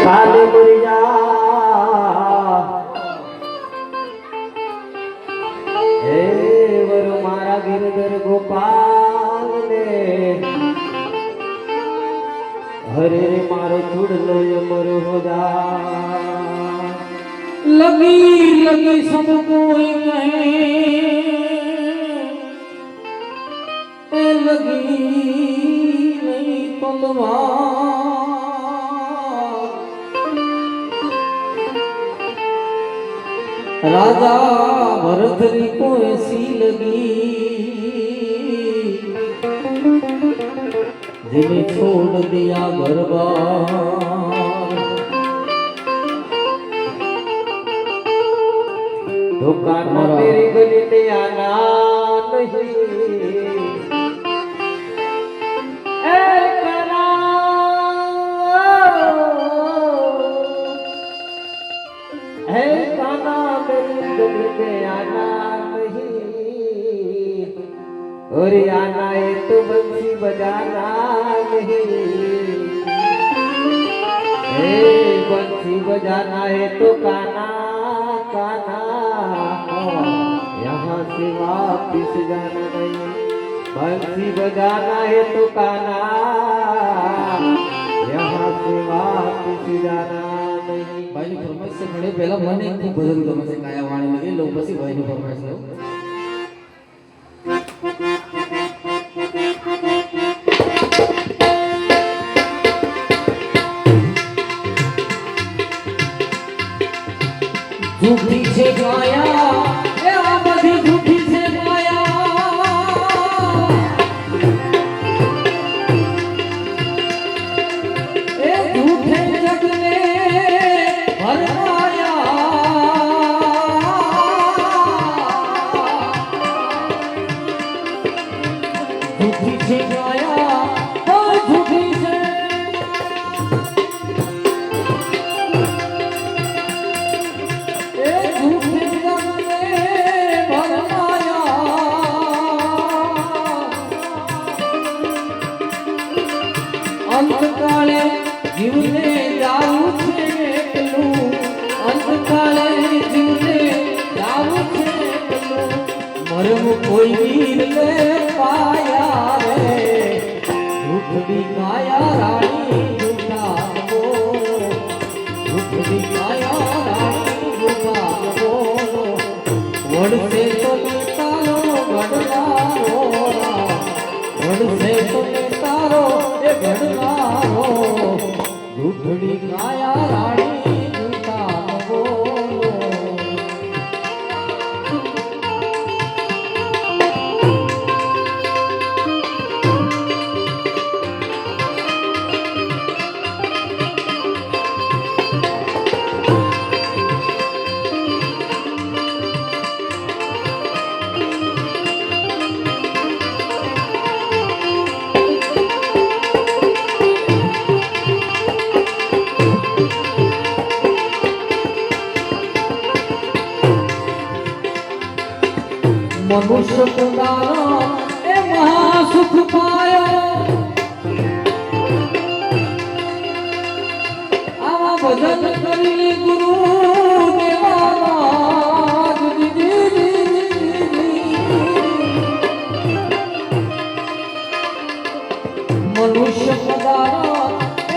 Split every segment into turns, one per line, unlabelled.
કાલે મરિયા હે વર મારા ગિરધર ગોપાલ ને હરે મારો ચૂડલો અમર હોદા
लगी लगी सब कोई कहे ए लगी नहीं तलवार राजा भरत को ऐसी लगी जिन्हें छोड़ दिया घर बार
दुकान में तेरी गली में आना नहीं ए करा है काना मेरी गली में आना नहीं और आना है तो बंसी बजाना नहीं बंसी बजाना है तो काना काना यहाँ से वापिस जाना नहीं बंसी बजाना है तो काना यहाँ से वापिस जाना नहीं
भाई ની ફરમાઈશ છે ઘણી પહેલા મને એક ભજન ગમે છે કાયા વાણી લગી લો પછી ભાઈ ની ફરમાઈશ લો झूठी से गाया ए आ बधी झूठी से गाया ए झूठे जग ने भरमाया झूठी से गाया ओ झूठी से अंतकाले जीवने जाऊ छे एकलू अंतकाले जीवने जाऊ छे एकलू मरम कोई वीर ले पाया रे झूठड़ी काया रानी झूठा बोलो झूठड़ी काया रानी झूठा बोलो वड़ से तो तारो गड़ला रोरा वड़ से तो तारो गड़गारो झूठड़ी काया रानी झूठा बोलो मनुष्य पुराना ए महासुख पायो आवा भजन करी गुरु देवाना मनुष्य पुराना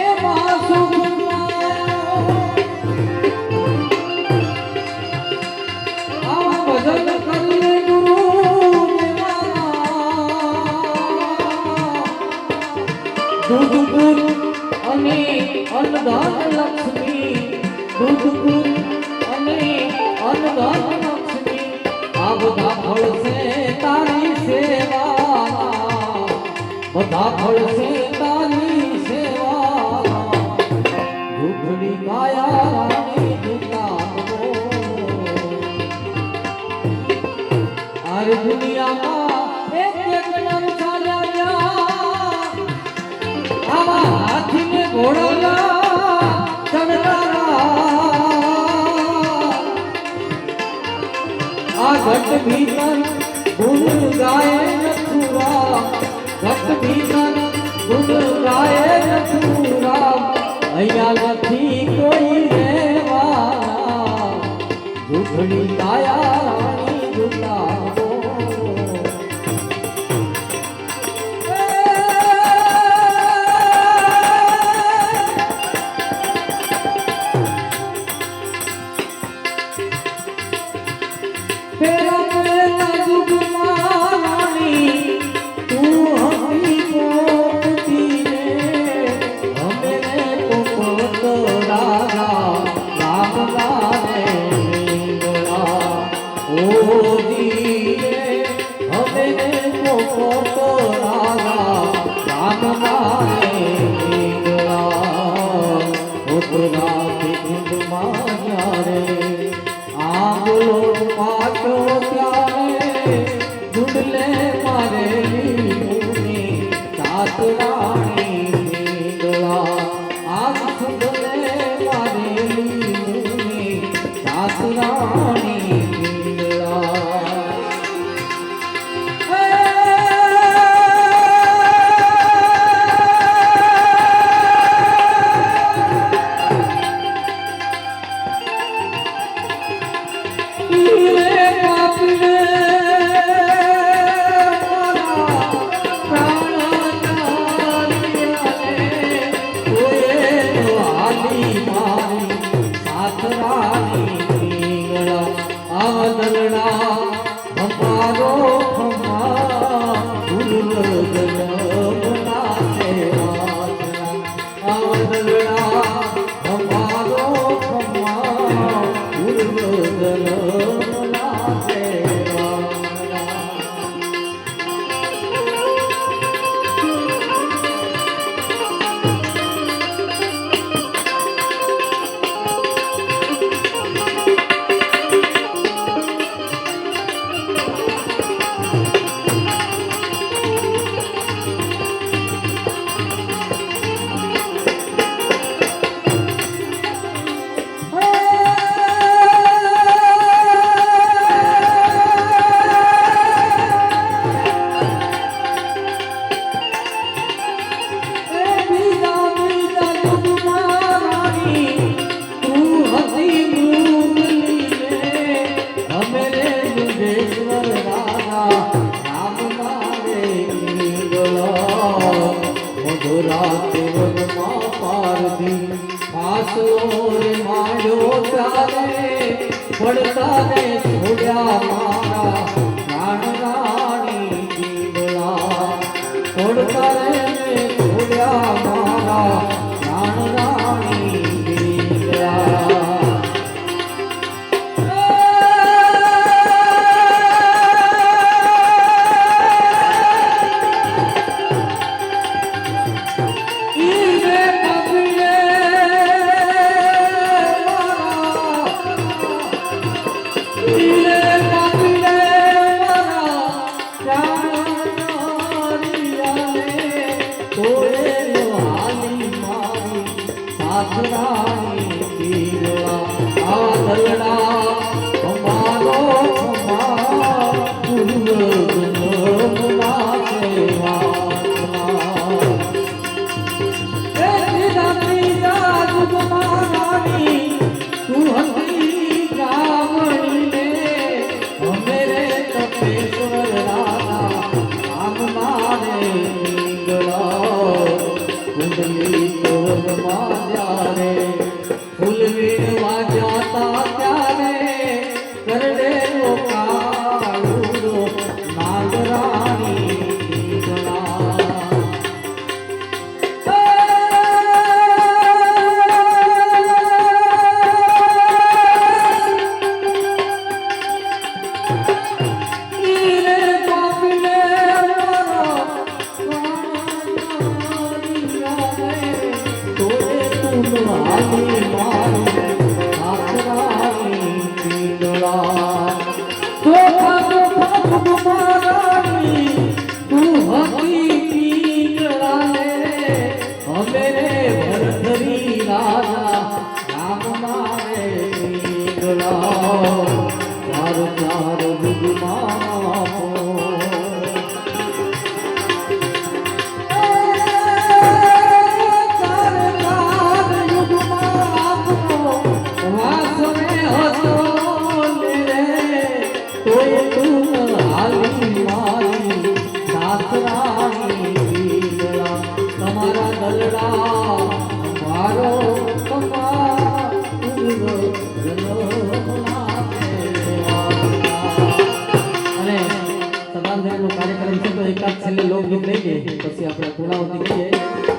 ए महासुख पायो आवा भजन करी दूध गुण अने अन्नदान लक्ष्मी दूध गुण अने अन्नदान लक्ष्मी आ बधा फल से तारी सेवा बधा फल से तारी सेवा झूठड़ी काया रानी झूठा आर दुनिया में एक नाम चाल्या हाथी ने घोड़ा चढ़ता आ घट भीतर गुण गाए नथुरा घट भीतर गुण गाए नथुरा અહીંયા નથી કોઈ રહેવાના જૂઠડી કાયા રાણી જૂઠા પડતા ને છોડ્યા મારા પ્રાણ રાણી દીવડા પડતા ને છોડ્યા મારા પ્રાણ રાણી દીવડા યુગમાં તું હાલી મારી સાસરાની વીરડા તમારા દલડા મારો અને સદાનંદનો કાર્યક્રમ છે તો એકાદ છેલ્લે લોકગીત લઈ ગઈ પછી આપણે પૂર્ણાવતી કરીએ